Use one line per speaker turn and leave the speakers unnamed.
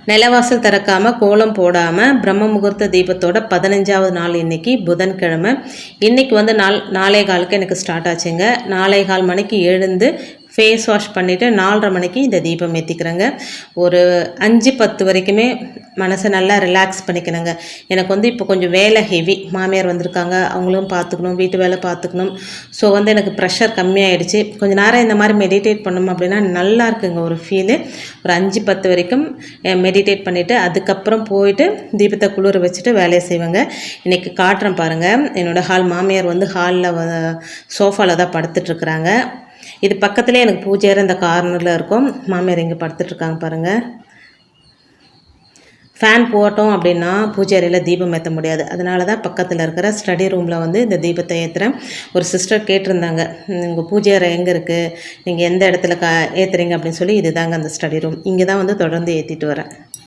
நிலவாசல் திறக்காமல் கோலம் போடாமல் பிரம்ம முகூர்த்த தீபத்தோட 15வது நாள் இன்றைக்கி புதன்கிழமை. இன்றைக்கி வந்து 4:15 எனக்கு ஸ்டார்ட் ஆச்சுங்க. 4:15 மணிக்கு எழுந்து ஃபேஸ் வாஷ் பண்ணிவிட்டு 4:30 மணிக்கு இந்த தீபம் ஏற்றிக்கிறேங்க. ஒரு 5:10 வரைக்குமே மனசை நல்லா ரிலாக்ஸ் பண்ணிக்கணுங்க. எனக்கு வந்து இப்போ கொஞ்சம் வேலை ஹெவி, மாமியார் வந்திருக்காங்க, அவங்களும் பார்த்துக்கணும், வீட்டு வேலை பார்த்துக்கணும். ஸோ வந்து எனக்கு ப்ரெஷர் கம்மியாயிடுச்சு. கொஞ்சம் நேரம் இந்த மாதிரி மெடிடேட் பண்ணோம் அப்படின்னா நல்லா இருக்குங்க ஒரு ஃபீலு. ஒரு 5:10 வரைக்கும் மெடிடேட் பண்ணிவிட்டு அதுக்கப்புறம் போயிட்டு தீபத்தை குளிர வச்சுட்டு வேலையை செய்வேங்க. இன்றைக்கி காட்டுறேன் பாருங்கள். என்னோடய ஹால், மாமியார் வந்து ஹாலில் சோஃபாவில் தான் படுத்துட்ருக்குறாங்க. இது பக்கத்துலேயே எனக்கு பூஜை அறை இந்த கார்னரில் இருக்கும். மாமியார் இங்கே படுத்துட்ருக்காங்க பாருங்கள். ஃபேன் போட்டோம் அப்படின்னா பூஜை அறையில் தீபம் ஏற்ற முடியாது. அதனால தான் பக்கத்தில் இருக்கிற ஸ்டடி ரூமில் வந்து இந்த தீபத்தை ஏற்றுறேன். ஒரு சிஸ்டர் கேட்டிருந்தாங்க, உங்கள் பூஜை அறை எங்கே இருக்குது, நீங்கள் எந்த இடத்துல ஏற்றுறீங்க அப்படின்னு சொல்லி. இது தாங்க அந்த ஸ்டடி ரூம். இங்கே தான் வந்து தொடர்ந்து ஏற்றிட்டு வரேன்.